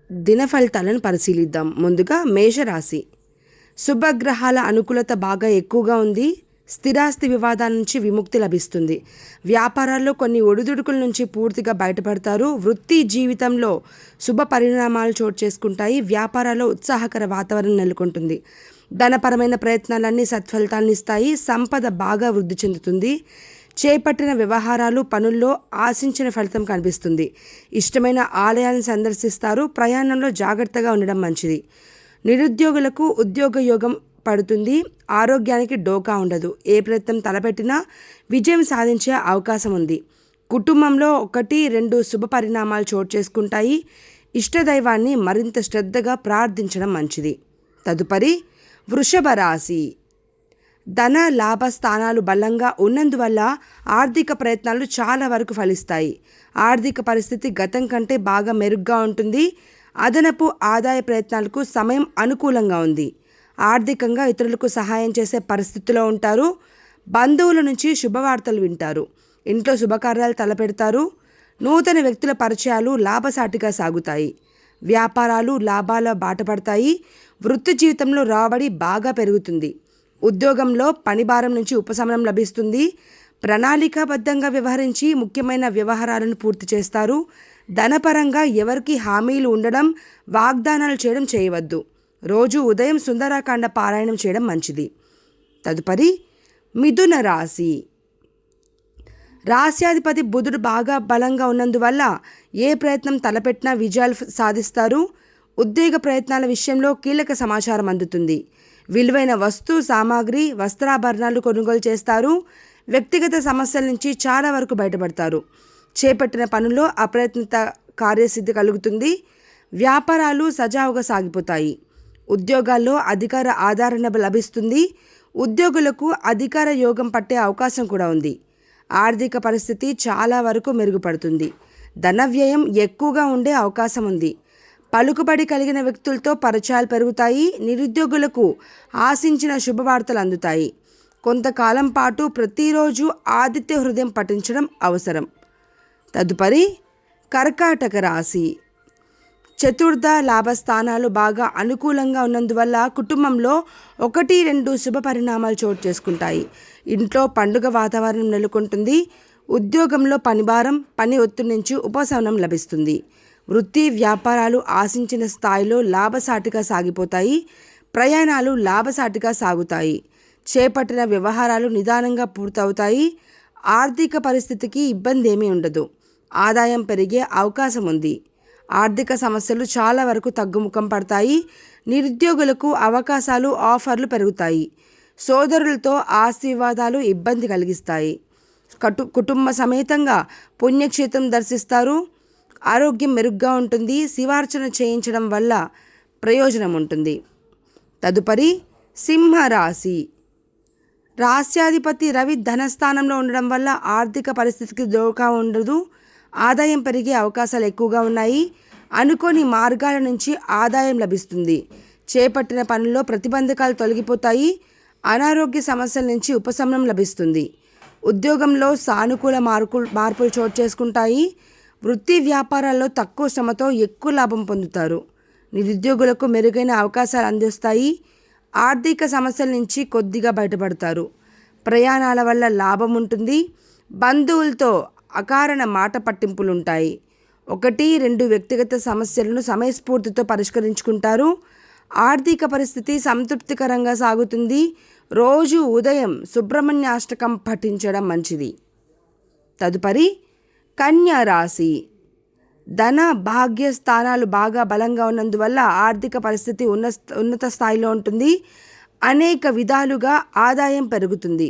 దిన ఫలితాలను పరిశీలిద్దాం. ముందుగా మేషరాశి. శుభగ్రహాల అనుకూలత బాగా ఎక్కువగా ఉంది. స్థిరాస్తి వివాదాల నుంచి విముక్తి లభిస్తుంది. వ్యాపారాల్లో కొన్ని ఒడిదుడుకుల నుంచి పూర్తిగా బయటపడతారు. వృత్తి జీవితంలో శుభ పరిణామాలు చోటు చేసుకుంటాయి. వ్యాపారాల్లో ఉత్సాహకర వాతావరణం నెలకొంటుంది. ధనపరమైన ప్రయత్నాలన్నీ సత్ఫలితాలను ఇస్తాయి. సంపద బాగా వృద్ధి చెందుతుంది. చేపట్టిన వ్యవహారాలు పనుల్లో ఆశించిన ఫలితం కనిపిస్తుంది. ఇష్టమైన ఆలయాన్ని సందర్శిస్తారు. ప్రయాణంలో జాగ్రత్తగా ఉండడం మంచిది. నిరుద్యోగులకు ఉద్యోగ యోగం పడుతుంది. ఆరోగ్యానికి డోకా ఉండదు. ఏ ప్రయత్నం తలపెట్టినా విజయం సాధించే అవకాశం ఉంది. కుటుంబంలో 1-2 శుభ పరిణామాలు చోటు చేసుకుంటాయి. ఇష్టదైవాన్ని మరింత శ్రద్ధగా ప్రార్థించడం మంచిది. తదుపరి వృషభ రాశి. ధన లాభ స్థానాలు బలంగా ఉన్నందువల్ల ఆర్థిక ప్రయత్నాలు చాలా వరకు ఫలిస్తాయి. ఆర్థిక పరిస్థితి గతం కంటే బాగా మెరుగ్గా ఉంటుంది. అదనపు ఆదాయ ప్రయత్నాలకు సమయం అనుకూలంగా ఉంది. ఆర్థికంగా ఇతరులకు సహాయం చేసే పరిస్థితిలో ఉంటారు. బంధువుల నుంచి శుభవార్తలు వింటారు. ఇంట్లో శుభకార్యాలు తలపెడతారు. నూతన వ్యక్తుల పరిచయాలు లాభసాటిగా సాగుతాయి. వ్యాపారాలు లాభాల బాటపడతాయి. వృత్తి జీవితంలో రాబడి బాగా పెరుగుతుంది. ఉద్యోగంలో పనిభారం నుంచి ఉపశమనం లభిస్తుంది. ప్రణాళికాబద్ధంగా వ్యవహరించి ముఖ్యమైన వ్యవహారాలను పూర్తి చేస్తారు. ధనపరంగా ఎవరికి హామీలు ఉండడం, వాగ్దానాలు చేయడం చేయవద్దు. రోజు ఉదయం సుందరాకాండ పారాయణం చేయడం మంచిది. తదుపరి మిథున రాశి. రాశ్యాధిపతి బుధుడు బాగా బలంగా ఉన్నందువల్ల ఏ ప్రయత్నం తలపెట్టినా విజయాలు సాధిస్తారు. ఉద్యోగ ప్రయత్నాల విషయంలో కీలక సమాచారం అందుతుంది. విలువైన వస్తు సామాగ్రి వస్త్రాభరణాలు కొనుగోలు చేస్తారు. వ్యక్తిగత సమస్యల నుంచి చాలా వరకు బయటపడతారు. చేపట్టిన పనుల్లో అప్రయత్నిత కార్యసిద్ధి కలుగుతుంది. వ్యాపారాలు సజావుగా సాగిపోతాయి. ఉద్యోగాల్లో అధికార ఆదరణ లభిస్తుంది. ఉద్యోగులకు అధికార యోగం పట్టే అవకాశం కూడా ఉంది. ఆర్థిక పరిస్థితి చాలా వరకు మెరుగుపడుతుంది. ధన వ్యయం ఎక్కువగా ఉండే అవకాశం ఉంది. పలుకుబడి కలిగిన వ్యక్తులతో పరిచయాలు పెరుగుతాయి. నిరుద్యోగులకు ఆశించిన శుభవార్తలు అందుతాయి. కొంతకాలం పాటు ప్రతిరోజు ఆదిత్య హృదయం పఠించడం అవసరం. తదుపరి కర్కాటక రాశి. చతుర్థ లాభస్థానాలు బాగా అనుకూలంగా ఉన్నందువల్ల కుటుంబంలో 1-2 శుభ పరిణామాలు చోటు చేసుకుంటాయి. ఇంట్లో పండుగ వాతావరణం నెలకొంటుంది. ఉద్యోగంలో పనిభారం పని ఒత్తిడి నుంచి ఉపశమనం లభిస్తుంది. వృత్తి వ్యాపారాలు ఆశించిన స్థాయిలో లాభసాటిగా సాగిపోతాయి. ప్రయాణాలు లాభసాటిగా సాగుతాయి. చేపట్టిన వ్యవహారాలు నిదానంగా పూర్తవుతాయి. ఆర్థిక పరిస్థితికి ఇబ్బంది ఏమీ ఉండదు. ఆదాయం పెరిగే అవకాశం ఉంది. ఆర్థిక సమస్యలు చాలా వరకు తగ్గుముఖం పడతాయి. నిరుద్యోగులకు అవకాశాలు ఆఫర్లు పెరుగుతాయి. సోదరులతో ఆస్తి వివాదాలు ఇబ్బంది కలిగిస్తాయి. కుటుంబ సమేతంగా పుణ్యక్షేత్రం దర్శిస్తారు. ఆరోగ్యం మెరుగ్గా ఉంటుంది. శివార్చన చేయించడం వల్ల ప్రయోజనం ఉంటుంది. తదుపరి సింహరాశి. రాశ్యాధిపతి రవి ధనస్థానంలో ఉండడం వల్ల ఆర్థిక పరిస్థితికి దోకా ఉండదు. ఆదాయం పెరిగే అవకాశాలు ఎక్కువగా ఉన్నాయి. అనుకోని మార్గాల నుంచి ఆదాయం లభిస్తుంది. చేపట్టిన పనుల్లో ప్రతిబంధకాలు తొలగిపోతాయి. అనారోగ్య సమస్యల నుంచి ఉపశమనం లభిస్తుంది. ఉద్యోగంలో సానుకూల మార్పులు చోటు చేసుకుంటాయి. వృత్తి వ్యాపారాల్లో తక్కువ శ్రమతో ఎక్కువ లాభం పొందుతారు. నిరుద్యోగులకు మెరుగైన అవకాశాలు అందిస్తాయి. ఆర్థిక సమస్యల నుంచి కొద్దిగా బయటపడతారు. ప్రయాణాల వల్ల లాభం ఉంటుంది. బంధువులతో అకారణ మాట పట్టింపులుంటాయి. 1-2 వ్యక్తిగత సమస్యలను సమయస్ఫూర్తితో పరిష్కరించుకుంటారు. ఆర్థిక పరిస్థితి సంతృప్తికరంగా సాగుతుంది. రోజు ఉదయం సుబ్రహ్మణ్యాష్టకం పఠించడం మంచిది. తదుపరి కన్యా రాశి. ధన భాగ్య స్థానాలు బాగా బలంగా ఉన్నందువల్ల ఆర్థిక పరిస్థితి ఉన్నత స్థాయిలో ఉంటుంది. అనేక విధాలుగా ఆదాయం పెరుగుతుంది.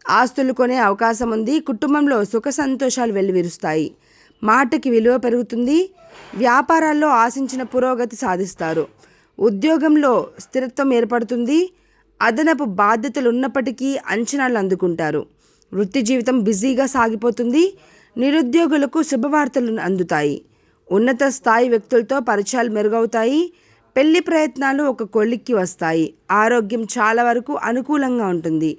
ఆస్తులు కొనే అవకాశం ఉంది. కుటుంబంలో సుఖ సంతోషాలు వెల్లివిరుస్తాయి. మాటకి విలువ పెరుగుతుంది. వ్యాపారాల్లో ఆశించిన పురోగతి సాధిస్తారు. ఉద్యోగంలో స్థిరత్వం ఏర్పడుతుంది. అదనపు బాధ్యతలు ఉన్నప్పటికీ అంచనాలు అందుకుంటారు. వృత్తి జీవితం బిజీగా సాగిపోతుంది. నిరుద్యోగులకు శుభవార్తలు అందుతాయి. ఉన్నత స్థాయి వ్యక్తులతో పరిచయాలు మెరుగవుతాయి. పెళ్లి ప్రయత్నాలు ఒక కొలిక్కి వస్తాయి. ఆరోగ్యం చాలా వరకు అనుకూలంగా ఉంటుంది.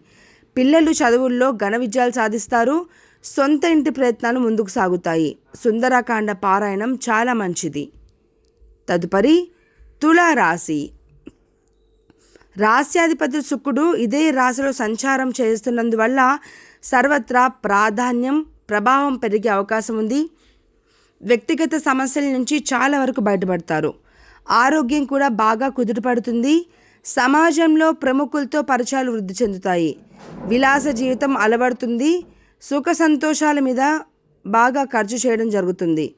పిల్లలు చదువుల్లో ఘన విజయాలు సాధిస్తారు. సొంత ఇంటి ప్రయత్నాలు ముందుకు సాగుతాయి. సుందరకాండ పారాయణం చాలా మంచిది. తదుపరి తులారాశి. రాశ్యాధిపతి శుక్రుడు ఇదే రాశిలో సంచారం చేస్తున్నందువల్ల సర్వత్రా ప్రభావం పెరిగే అవకాశం ఉంది. వ్యక్తిగత సమస్యల నుంచి చాలా వరకు బయటపడతారు. ఆరోగ్యం కూడా బాగా కుదుటపడుతుంది. సమాజంలో ప్రముఖులతో పరిచయాలు వృద్ధి చెందుతాయి. విలాస జీవితం అలవడుతుంది. సుఖ సంతోషాల మీద బాగా ఖర్చు చేయడం జరుగుతుంది.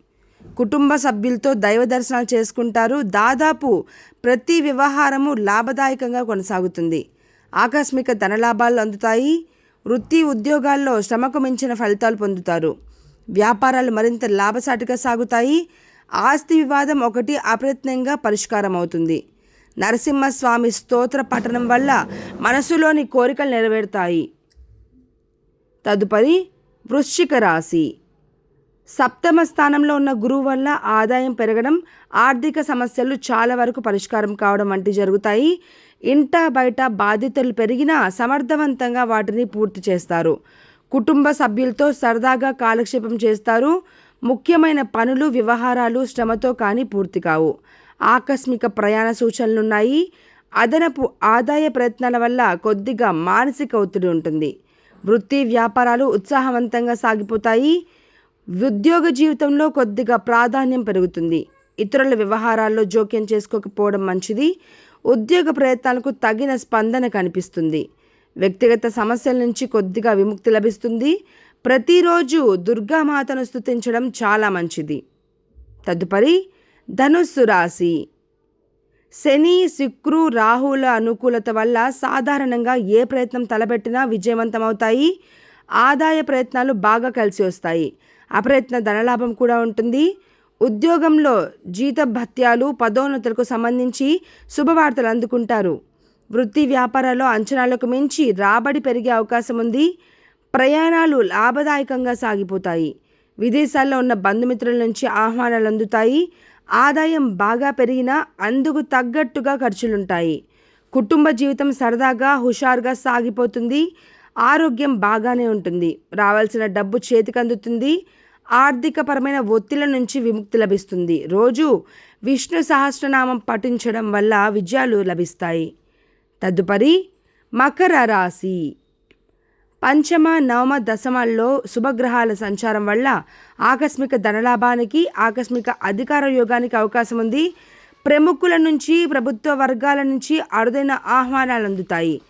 కుటుంబ సభ్యులతో దైవ దర్శనాలు చేసుకుంటారు. దాదాపు ప్రతి వ్యవహారము లాభదాయకంగా కొనసాగుతుంది. ఆకస్మిక ధనలాభాలు అందుతాయి. వృత్తి ఉద్యోగాల్లో శ్రమకు మించిన ఫలితాలు పొందుతారు. వ్యాపారాలు మరింత లాభసాటిగా సాగుతాయి. ఆస్తి వివాదం ఒకటి అప్రయత్నంగా పరిష్కారం అవుతుంది. నరసింహస్వామి స్తోత్ర పఠనం వల్ల మనసులోని కోరికలు నెరవేరుతాయి. తదుపరి వృశ్చిక రాశి. సప్తమ స్థానంలో ఉన్న గురువు వల్ల ఆదాయం పెరగడం, ఆర్థిక సమస్యలు చాలా వరకు పరిష్కారం కావడం వంటివి జరుగుతాయి. ఇంట బయట బాధ్యతలు పెరిగినా సమర్థవంతంగా వాటిని పూర్తి చేస్తారు. కుటుంబ సభ్యులతో సరదాగా కాలక్షేపం చేస్తారు. ముఖ్యమైన పనులు వ్యవహారాలు శ్రమతో కానీ పూర్తి కావు. ఆకస్మిక ప్రయాణ సూచనలున్నాయి. అదనపు ఆదాయ ప్రయత్నాల వల్ల కొద్దిగా మానసిక ఒత్తిడి ఉంటుంది. వృత్తి వ్యాపారాలు ఉత్సాహవంతంగా సాగిపోతాయి. ఉద్యోగ జీవితంలో కొద్దిగా ప్రాధాన్యం పెరుగుతుంది. ఇతరుల వ్యవహారాల్లో జోక్యం చేసుకోకపోవడం మంచిది. ఉద్యోగ ప్రయత్నాలకు తగిన స్పందన కనిపిస్తుంది. వ్యక్తిగత సమస్యల నుంచి కొద్దిగా విముక్తి లభిస్తుంది. ప్రతిరోజు దుర్గామాతను స్తుతించడం చాలా మంచిది. తదుపరి ధనుస్సు రాశి. శని శుక్రు రాహుల అనుకూలత వల్ల సాధారణంగా ఏ ప్రయత్నం తలపెట్టినా విజయవంతమవుతాయి. ఆదాయ ప్రయత్నాలు బాగా కలిసి వస్తాయి. అప్రయత్న ధనలాభం కూడా ఉంటుంది. ఉద్యోగంలో జీతభత్యాలు పదోన్నతులకు సంబంధించి శుభవార్తలు అందుకుంటారు. వృత్తి వ్యాపారాల్లో అంచనాలకు మించి రాబడి పెరిగే అవకాశం ఉంది. ప్రయాణాలు లాభదాయకంగా సాగిపోతాయి. విదేశాల్లో ఉన్న బంధుమిత్రుల నుంచి ఆహ్వానాలు అందుతాయి. ఆదాయం బాగా పెరిగినా అందుకు తగ్గట్టుగా ఖర్చులుంటాయి. కుటుంబ జీవితం సరదాగా హుషారుగా సాగిపోతుంది. ఆరోగ్యం బాగానే ఉంటుంది. రావాల్సిన డబ్బు చేతికి అందుతుంది. ఆర్థికపరమైన ఒత్తిళ్ల నుంచి విముక్తి లభిస్తుంది. రోజు విష్ణు సహస్రనామం పఠించడం వల్ల విజయాలు లభిస్తాయి. తదుపరి మకర రాశి. పంచమ నవమ దశమాల్లో శుభగ్రహాల సంచారం వల్ల ఆకస్మిక ధనలాభానికి ఆకస్మిక అధికార యోగానికి అవకాశం ఉంది. ప్రముఖుల నుంచి ప్రభుత్వ వర్గాల నుంచి అరుదైన ఆహ్వానాలు అందుతాయి.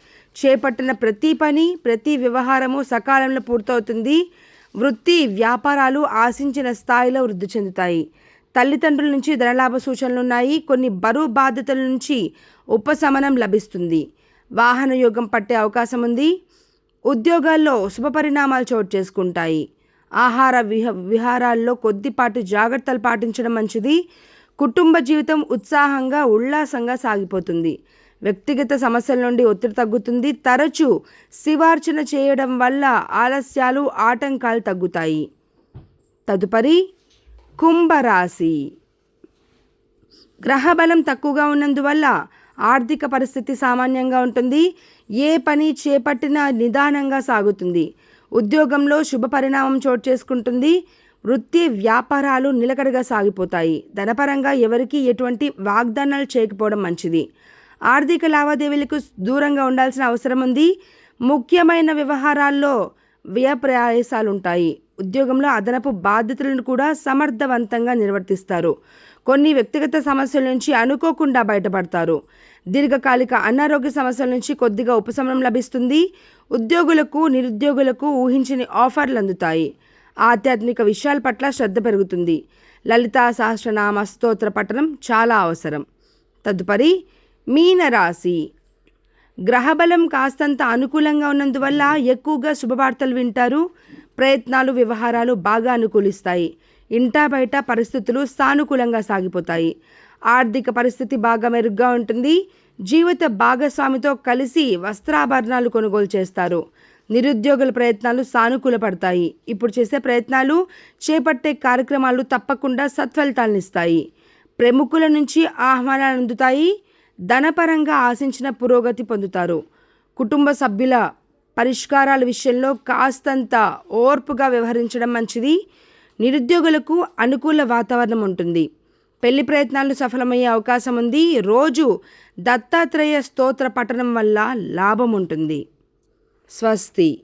చేపట్టిన ప్రతి పని ప్రతి వ్యవహారము సకాలంలో పూర్తవుతుంది. వృత్తి వ్యాపారాలు ఆశించిన స్థాయిలో వృద్ధి చెందుతాయి. తల్లిదండ్రుల నుంచి ధనలాభ సూచనలున్నాయి. కొన్ని బరువు బాధ్యతల నుంచి ఉపశమనం లభిస్తుంది. వాహన యోగం పట్టే అవకాశం ఉంది. ఉద్యోగాల్లో శుభ పరిణామాలు చోటు చేసుకుంటాయి. ఆహార విహారాల్లో కొద్దిపాటి జాగ్రత్తలు పాటించడం మంచిది. కుటుంబ జీవితం ఉత్సాహంగా ఉల్లాసంగా సాగిపోతుంది. వ్యక్తిగత సమస్యల నుండి ఒత్తిడి తగ్గుతుంది. తరచూ శివార్చన చేయడం వల్ల ఆలస్యాలు ఆటంకాలు తగ్గుతాయి. తదుపరి కుంభరాశి. గ్రహబలం తక్కువగా ఉన్నందువల్ల ఆర్థిక పరిస్థితి సామాన్యంగా ఉంటుంది. ఏ పని చేపట్టినా నిదానంగా సాగుతుంది. ఉద్యోగంలో శుభ పరిణామం చోటు చేసుకుంటుంది. వృత్తి వ్యాపారాలు నిలకడగా సాగిపోతాయి. ధనపరంగా ఎవరికీ ఎటువంటి వాగ్దానాలు చేయకపోవడం మంచిది. ఆర్థిక లావాదేవీలకు దూరంగా ఉండాల్సిన అవసరం ఉంది. ముఖ్యమైన వ్యవహారాల్లో వ్యయ ప్రయాసాలు ఉంటాయి. ఉద్యోగంలో అదనపు బాధ్యతలను కూడా సమర్థవంతంగా నిర్వర్తిస్తారు. కొన్ని వ్యక్తిగత సమస్యల నుంచి అనుకోకుండా బయటపడతారు. దీర్ఘకాలిక అనారోగ్య సమస్యల నుంచి కొద్దిగా ఉపశమనం లభిస్తుంది. ఉద్యోగులకు నిరుద్యోగులకు ఊహించని ఆఫర్లు అందుతాయి. ఆధ్యాత్మిక విషయాల పట్ల శ్రద్ధ పెరుగుతుంది. లలితా సహస్రనామ స్తోత్ర పఠనం చాలా అవసరం. తదుపరి మీనరాశి. గ్రహబలం కాస్తంత అనుకూలంగా ఉన్నందువల్ల ఎక్కువగా శుభవార్తలు వింటారు. ప్రయత్నాలు వ్యవహారాలు బాగా అనుకూలిస్తాయి. ఇంటా బయట పరిస్థితులు సానుకూలంగా సాగిపోతాయి. ఆర్థిక పరిస్థితి బాగా మెరుగ్గా ఉంటుంది. జీవిత భాగస్వామితో కలిసి వస్త్రాభరణాలు కొనుగోలు చేస్తారు. నిరుద్యోగుల ప్రయత్నాలు సానుకూలపడతాయి. ఇప్పుడు చేసే ప్రయత్నాలు చేపట్టే కార్యక్రమాలు తప్పకుండా సత్ఫలితాలను ఇస్తాయి. ప్రముఖుల నుంచి ఆహ్వానాలు అందుతాయి. ధనపరంగా ఆశించిన పురోగతి పొందుతారు. కుటుంబ సభ్యుల పరిష్కారాల విషయంలో కాస్తంత ఓర్పుగా వ్యవహరించడం మంచిది. నిరుద్యోగులకు అనుకూల వాతావరణం ఉంటుంది. పెళ్లి ప్రయత్నాలు సఫలమయ్యే అవకాశం ఉంది. రోజు దత్తాత్రేయ స్తోత్ర పఠనం వల్ల లాభం ఉంటుంది. స్వస్తి.